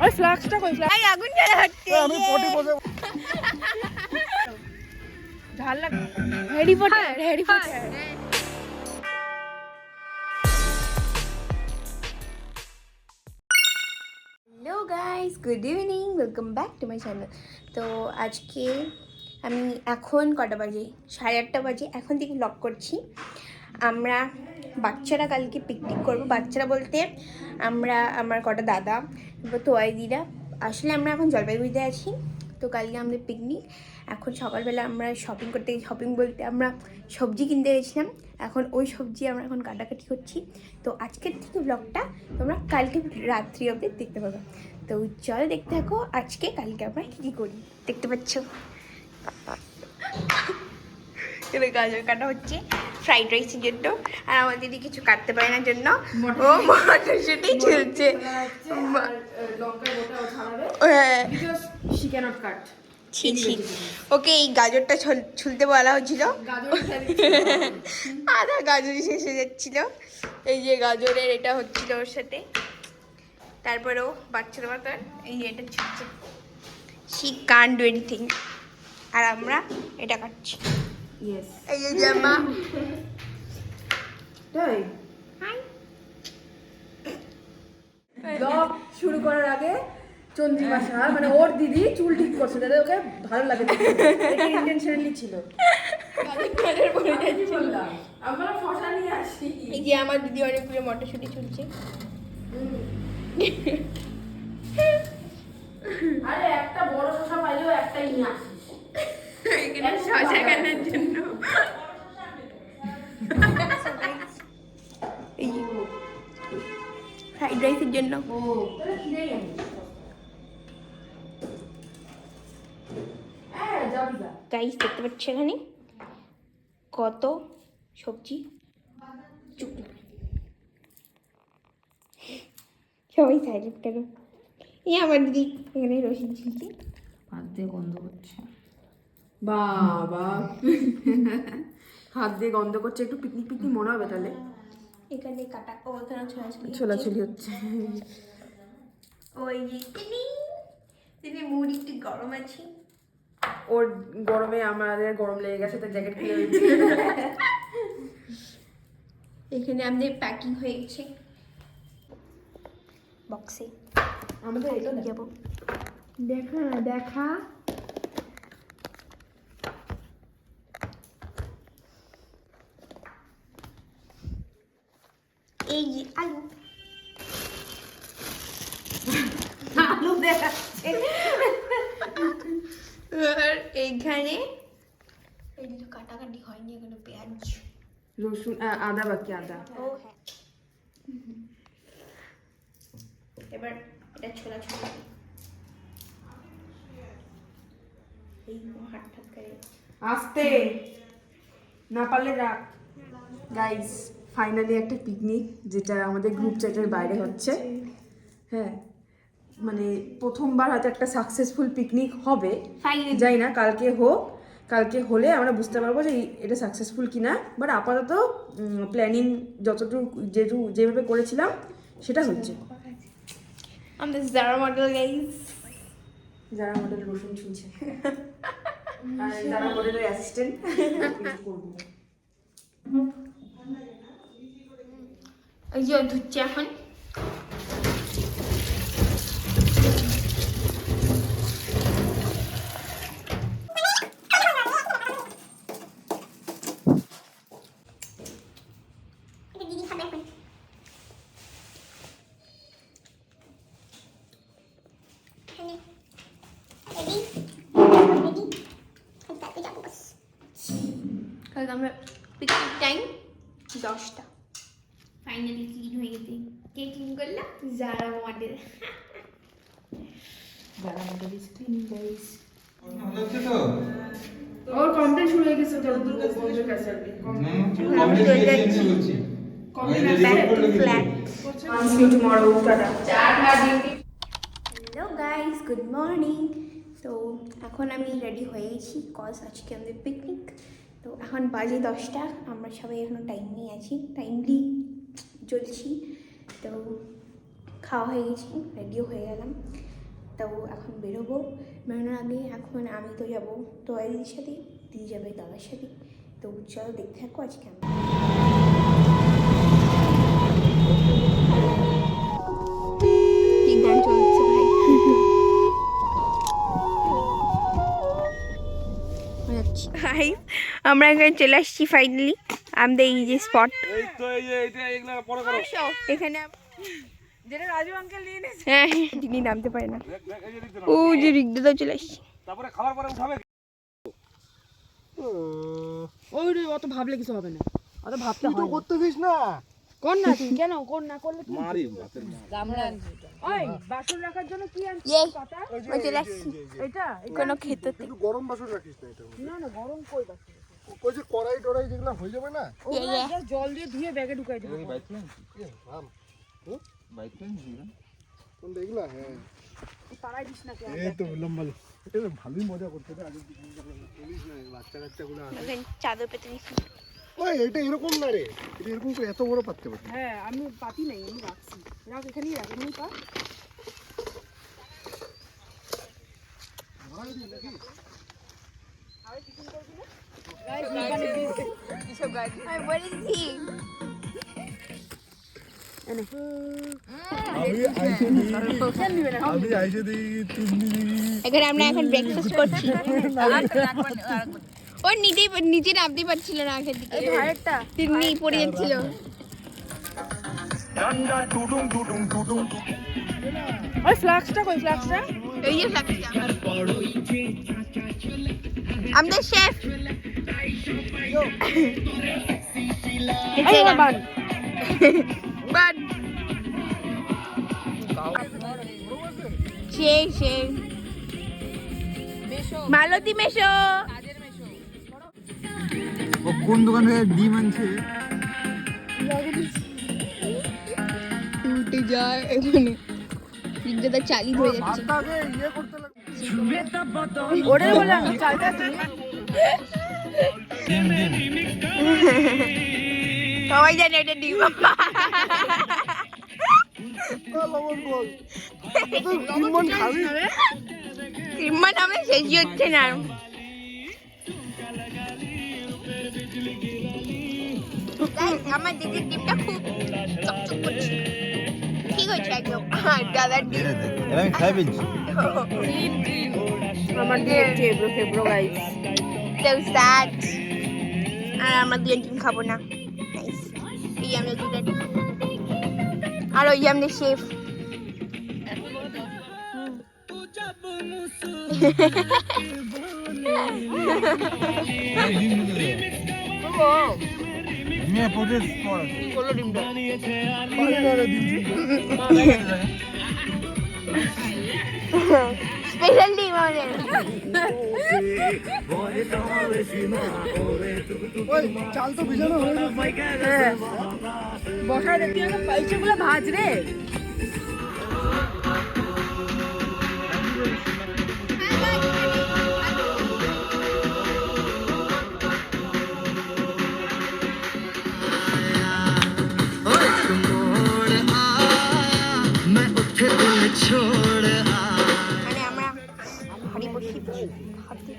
ওই ফ্লাক্সটা কই ফ্লাক্স এই আগুন জ্বালা হচ্ছে আমি পটি বসে ঝাল লাগে Harry Potter hello guys good evening welcome back to my channel. তো আজকে আমি এখন কটা বাজে 8:30 বাজে, এখন থেকে ব্লগ করছি। আমরা বাচ্চারা কালকে পিকনিক করবো, বাচ্চারা বলতে আমরা আমার কটা দাদা তোয়াই দিদা, আসলে আমরা এখন জলপাইগুড়িতে আছি। তো কালকে আমাদের পিকনিক। এখন সকালবেলা আমরা শপিং করতে গেছি, শপিং বলতে আমরা সবজি কিনতে গেছিলাম। এখন ওই সবজি আমরা এখন কাটাকাটি করছি। তো আজকের থেকে ব্লগটা তোমরা কালকে রাত্রি অবধি দেখতে পাবে। তো চলো দেখতে থাকো আজকে কালকে আমরা কী করি। দেখতে পাচ্ছ এবার গাজর কাটা হচ্ছে ফ্রাইড রাইসের জন্য, আর আমার দিদি কিছু কাটতে পারে না জন্য ও মটরশুঁটি ঝুলছে। ওকে এই গাজরটা ছুলতে বলা হচ্ছিল, আধা গাজরই শেষ হয়ে যাচ্ছিল। এই যে গাজরের এটা হচ্ছিল ওর সাথে, তারপরেও বাচ্চার মতন এই যে এটা ছুলছে। শি কান্ট ডু এনিথিং, আর আমরা এটা কাটছি। এই যে জামা ব্লগ শুরু করার আগে চন্দ্রিমা সাহা মানে ওর দিদি চুল ঠিক করছে, যাতে ওকে ভালো লাগে। এটা ইন্টেনশনালি ছিল। আমরা ফসা নিয়ে আসি। এই যে আমার দিদি অনেকগুলো মটরশুঁটি চুলছে। আরে একটা বড় শসা পাইলেও একটাই নিয়ে আসিস এখানে শসা কাটার জন্য। এই যে ফ্রাইড রাইসের জন্য গাইস দেখতে পাচ্ছি এখানে কত সবজি। সবাই সাইলেন্ট কেন? এই আমার দিদি এখানে রসুন ঝুলছে, হাত দিয়ে গন্ধ করছে। বাবা হাত দিয়ে গন্ধ করছে, একটু পিকনিক পিকনিক মনে হবে তাহলে। এখানে কাটা ওখানে ছোলাছুলি হচ্ছে। ওই যে তিনি মুড়ি একটু গরম আছে, ওর গরমে আমাদের গরম লেগে গেছে, তার জ্যাকেট খুলে দিয়েছি। এখানে আমাদের প্যাকিং হয়ে গেছে বক্সে। আমাদের এটা যাবো দেখা দেখা। এই যে আলু আলু দেখাচ্ছে। আর এইখানে এই যে কাটাকাটি হয়নি, এখানে পেঁয়াজ রসুন আদা বাকি আদা। ও হ্যাঁ, এবার এটা ছোলা ছোলা এই হাত ঠাত করে আস্তে না পারলে রাখ। গাইস ফাইনালি একটা পিকনিক, যেটা আমাদের গ্রুপ চ্যাটের বাইরে হচ্ছে। হ্যাঁ মানে প্রথমবার হয়তো একটা সাকসেসফুল পিকনিক হবে, যাই না কালকে হোক, কালকে হলে আমরা বুঝতে পারবো যে এটা সাকসেসফুল কিনা। বাট আপাতত প্ল্যানিং যতটুকু যেভাবে করেছিলাম সেটা হচ্ছে। আমাদের যারা মডেল গাইস, যারা মডেল রসুন ছুঁছে আর যারা মডেলের অ্যাসিস্ট্যান্ট করবো। এই যে ধুচ্ছে এখন। কালকে আমরা পিকনিক টাইম 10টা ফাইনালি ক্লিন হয়ে গেছে। কে ক্লিন করলো? যারা মডেল। যারা মডেল ক্লিনিং গাইস। ওর কমপ্লেন শুরু হয়ে গেছে তো বন্ধুর কাছে। Hello guys, good morning. তো এখন আমি রেডি হয়ে গেছি, কজ আজকে আমাদের পিকনিক। তো এখন বাজে 10টা, আমরা সবাই এখনও টাইম নিয়ে আছি, টাইমলি চলছি। তো খাওয়া হয়ে গেছি, রেডিও হয়ে গেলাম। তো এখন বেরোবো। বেরোনোর আগে এখন আমি তো যাবো তোয়াইদির সাথে, দিদি যাবে দাদার সাথে। তো চলো দেখতে থাকো আজকে আমি। কি গান চলছে ভাই! হাই, আমরা এখানে চলে আসছি ফাইনালি আমাদের এই যে স্পট। এখানে যেটা রাজু আঙ্কেল নিয়ে নিয়েছে। হ্যাঁ, তিনি নামতে পারে না। ও যে রিগদাও চলে আসছি। তারপরে খাবার পরে উঠাবে। ওই রে, অত ভাবলে কিছু হবে না, অত ভাবতে হয় তো না। করতে দিস না। কোন না তুই কেন কোন না করলে কি মারি ভাতের গামলা আনছি। ওই বাসন রাখার জন্য কি আনছিস ইয়ে, পাতা? ও চলে আসছি। এটা কোনো খেতে কিন্তু গরম বাসন রাখিস না এটা। না না, গরম কই বাসন? ওই যে কড়াই টড়াই যেগুলো হয়ে যাবে না। ওগুলো just জল দিয়ে ধুয়ে ব্যাগে ঢুকাই দিবি। রাম কোনটা এগুলা? হ্যাঁ তারাই দিস না কেন? এই তো লম্বা এটা ভালোই মজা করতে রে। আগে বলিস না বাচ্চা কাচ্চাগুলো আছে। এখানে চাদর পেতে নিছি। ওই এটা এরকম না রে, এটা এরকম করে এত বড় পাততে পারতি। হ্যাঁ, আমি পাতি নাই, আমি রাখছি। রাখ, এখানেই রাখ, এখানেই পা। ধরাই দিই নাকি? আমি আইসে দিই তুমি। এখানে আমরা এখন ব্রেকফাস্ট করছি। ও নিজে নামতেই পারছিল না আগের দিকে, আরেকটা তিনি পড়ে যাচ্ছিল। ওই ফ্লাক্সটা কই? ফ্লাক্সটা এই যে ফ্লাক্সটা আমাদের শেফ। এই বান বাট সেই সেই মালতী মেশো। ও কোন দোকান থেকে ডিম আনছে? উল্টে যায় এখানে, বিদ্যুৎ চালিয়ে হয়ে যাচ্ছে। ভাতটাকে ইয়ে করতে লাগে। ওরে বলে আমি চালটা তুমি সবাই জানে এটা ডিম। লবণ বল। তো ডিম খাবি? ডিম্মা নামে শেষই হচ্ছে না। আমার দিদির ডিমটা খুব চকচক করছে, ঠিক হচ্ছে একদম। দাদার ডিম আমি খাই ফেলছি। আমার দিয়ে ফেব্রো গাইস। So sad. আর আমরা দুজন ডিম খাবো না। Nice. এই আমরা দুজন, আর ওই আমাদের শেফ। ডিমে প্রোটিন পড়ে। বললো ডিমটা স্পেশাল ডিম আমাদের। ওই চাল তো ভিজানো হয়ে গেছে। হ্যাঁ, বসায় দেখতে হবে, পাইছেগুলো ভাজ রে। মানে আমরা হাড়ি বসিয়ে হাতে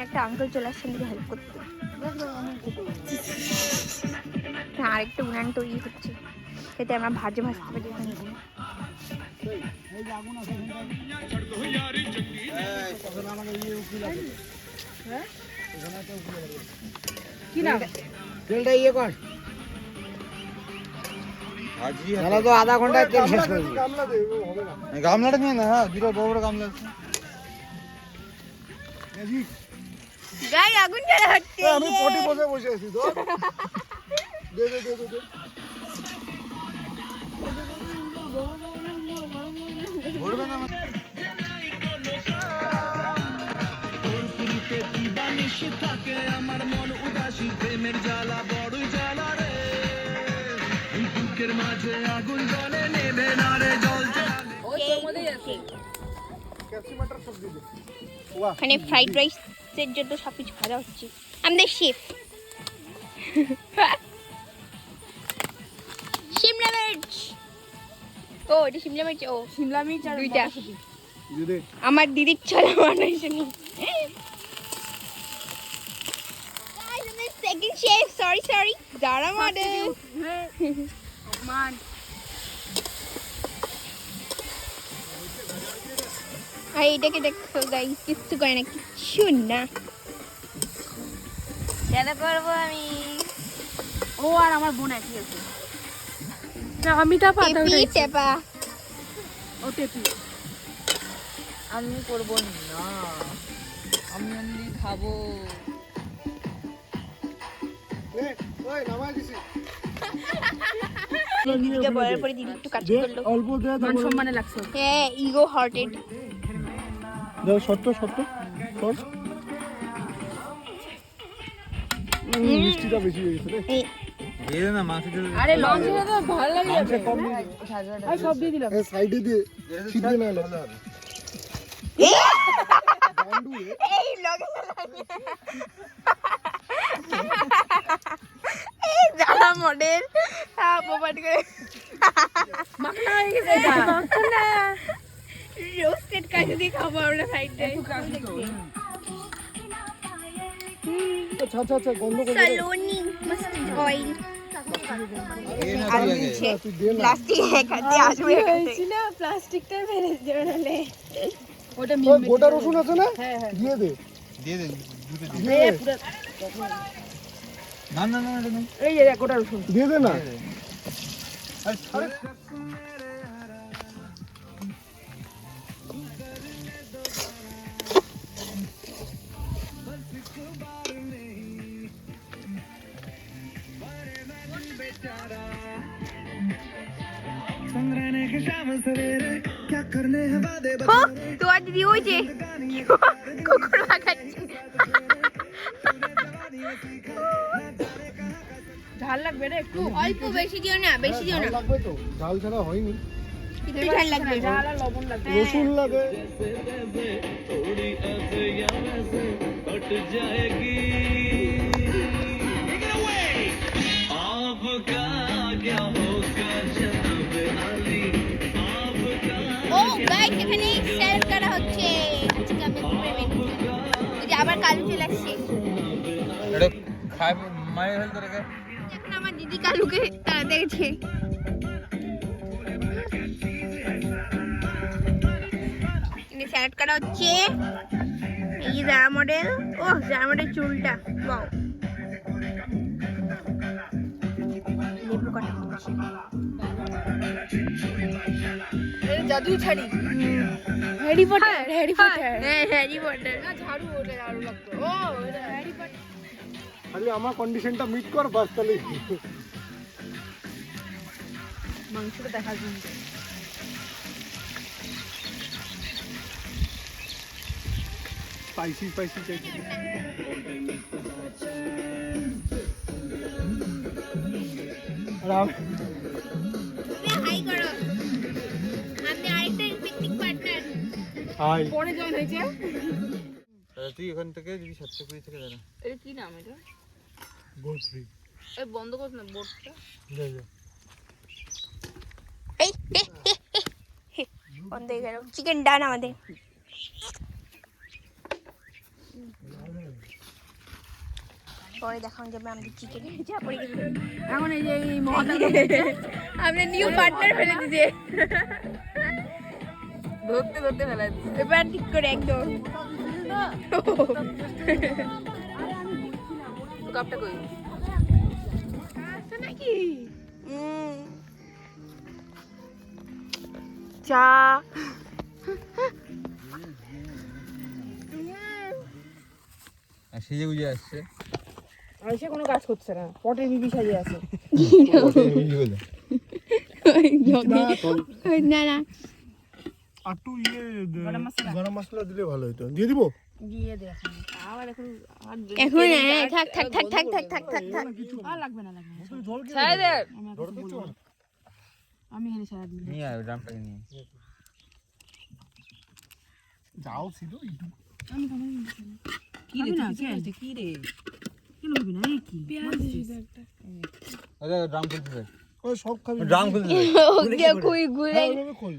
একটা আঙ্কেল চলে আসছেন দিকে হেল্প করতে। আরেকটা উনান তৈরি হচ্ছে, এতে আমরা ভাজতে পারি। কি না তেলটা ইয়ে কর। তাহলে তো আধা ঘন্টায় তেল শেষ করে দিবি। গামলাটা নিয়ে না, হ্যাঁ দুটো বড় বড় গামলা আছে। গায়ে আগুন জ্বালা হচ্ছে। আমি পটি বসে বসে আছি তো। দে দে দে দে। ভরবে না। আমার মন উদাসী, প্রেমের জ্বালা বড় জ্বালা রে। বুকের মাঝে আগুন জ্বলে, নেবে না রে জল জ্বালে। ওই তোর মধ্যেই আছে। ওখানে ফ্রাইড রাইসের জন্য সব কিছু ভাজা হচ্ছে আমাদের শেফ। শিমলা মির্চ, ও এটা শিমলা মির্চ, ও শিমলা মির্চ আর দুইটা। মটরশুঁটি। আমার দিদির ছলা বানাইছে না। সেকেন্ড শেফ, সরি দাঁড়া মডেল। মান আর এটাকে দেখো গাইস, কিচ্ছু করে না, কিচ্ছু না। কেন করবো আমি? ও আর আমার বোন একই আছে। না আমি তা পাতা টেপি উঠাইছি। টেপা। ও টেপি। আমি করব না, আমি অনলি খাবো। দিদিকে বলার পরে দিদি একটু কাজ করলো। অল্প দে মান সম্মানে লাগছে। হ্যাঁ, ইগো হার্টেড। দাও সত্য সত্য সর মিষ্টিটা বেশি হয়ে গেছে রে দিয়ে দে না মাংস দিলে আরে লঞ্চ তো ভালো লাগে মাংস কম আর সব দিয়ে দিলাম। সাইডে দিয়ে সিধে না ভালো হবে এই লগে এই যারা মডেল মোবাইল করে মাখনা হয়ে গেছে এটা। মাখনা রোস্টেড কাজ দিয়ে খাবো আমরা ফ্রাইড রাইস। আচ্ছা আচ্ছা আচ্ছা গন্ধ করে সালোনি মাস্ট অয়েল আর নিচে প্লাস্টিক খাতে আসবে না প্লাস্টিকটা মেরে দেবে নালে। ওটা ওই গোটা রসুন আছে না হ্যাঁ হ্যাঁ দিয়ে দে দুটো দিয়ে এই পুরো না না না এটা নেই এই যে গোটা রসুন দিয়ে দে না আরে তোমার দিদি ওই যে কুকুর মাখাচ্ছে। ঝাল লাগবে রে একটু। অল্প, বেশি দিও না, বেশি দিও না, লাগবে তো ঝাল ছাড়া হয়নি একটু ঝাল লাগবে। ঝাল আর লবণ লাগবে। রসুন লাগে ও গাইস, এখানে স্যালাড করা হচ্ছে। আজকে আমি দুপুরে মেনু, ওই যে আবার কালু চলে আসছে। এটা খাই মায়ের হেল করে এখন আমার দিদি কালুকে তাড়াতে গেছে। এখানে স্যালাড করা হচ্ছে। এই যারা মডেল, ও যারা মডেল চুলটা ওয়াও। লেবু কাটা হচ্ছে। জাদু ছাড়ি হ্যারি পটার হ্যাঁ, হ্যারি পটার। ঝাড়ু ওটা ঝাড়ু লাগতো। ও এটা হ্যারি পটার। খালি আমার কন্ডিশনটা মিট কর বাস তাহলে মাংসটা দেখার জন্য স্পাইসি স্পাইসি চাইছি হাই করো, আপনি আরেকটা পিকনিক পার্টনার। হাই পরে জয়েন হয়েছে। তুই এখান থেকে যদি 720 থেকে দাঁড়া এটা কি নাম এটা? বোট ফ্রি এই বন্ধ কর না বোর্ডটা। যা যা এই বন্ধ হয়ে গেল। চিকেন ডান আমাদের। পরে দেখানো যাবে আমাদের চিকেন। এখন এই যে এই মহাদান আমরা নিউ পার্টনার ফেলে দিতে, ধরতে ধরতে ফেলা দিচ্ছে। এবার ঠিক করে একদম। কাপটা কই নাকি চা সেজে গুজে আসছে আর সে কোনো কাজ করছে না, পটের বিবি সাজিয়ে আছে। না না আটু গরম মশলা দিলে ভালো হতো দিয়ে দিব দিয়ে দে এখন। আবার এখন এখন থাক থাক থাক থাক থাক থাক থাক থাক। আর লাগবে না লাগবে না। জল ছেড়ে দে। আমি এখানে সারা দিন নিয়ে আয় ড্রামটাকে নিয়ে যাও ছিল একটু কি রে কি রে আরে ড্রাম খুলতে দে ওই সব খাবি ড্রাম খুলতে দে ওকে কই ঘুরে হ্যাঁ, ওইভাবে খোল।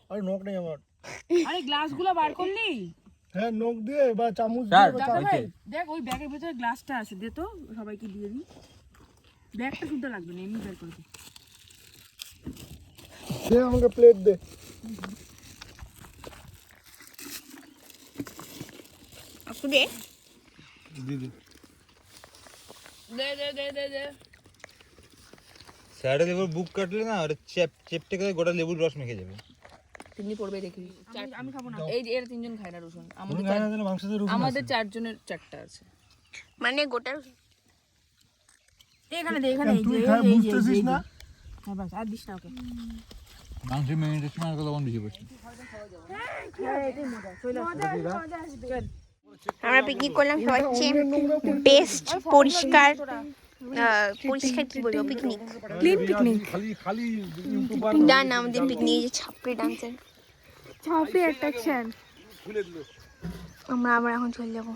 আরে নখ নেই আমার আরে গ্লাসগুলো বার করলি হ্যাঁ নখ দিয়ে বা চামচ স্যার, দিয়ে বা দাদা চামচ ভাই দেখ ওই ব্যাগের ভেতরে গ্লাসটা আছে দে তো সবাইকে দিয়ে দিই ব্যাগটা শুদ্ধ লাগবে না এমনি বের করে দে দে আমাকে প্লেট দে আপু দে দিদি দে দে দে দে দে স্যারে লেবুর বুক কাটলে না ওটা চেপটে করে গোটা লেবুর রস মেখে যাবে তিন্নি পড়বে দেখি আমি খাবো না এই যে এর তিনজন খায় না রসুন আমাদের গায়ে দিলে মাংস দিয়ে রুটি আমাদের চারজনের চারটা আছে মানে গোটা এখানে দে এখানে তুই খাই বুঝতেছিস না হ্যাঁ বাস আর দিস না ওকে মাংসের মেরিনেশন আর লবণ বেশি পড়ছে আমরা পিকনিক করলাম সবাই হচ্ছে বেস্ট পরিষ্কার পরিষ্কার কি বলবো পিকনিক ক্লিন পিকনিক খালি খালি ইউটিউবার ডান আমাদের পিকনিক যে ছাপড়ি ডান্সের ছাপড়ি অ্যাট্রাকশন খুলে দিল আমরা আবার এখন চলে যাবো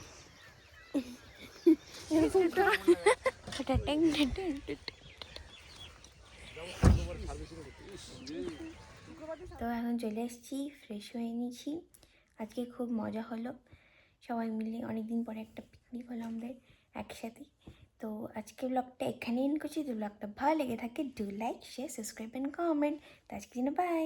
তো এখন চলে এসেছি ফ্রেশ হয়ে নিয়েছি আজকে খুব মজা হলো সবাই মিলে অনেকদিন পরে একটা পিকনিক হলো আমাদের একসাথে তো আজকে ব্লগটা এখানে এন্ড করছি যদি ব্লগটা ভালো লেগে থাকে do like share subscribe and comment তো আজকের জন্য বাই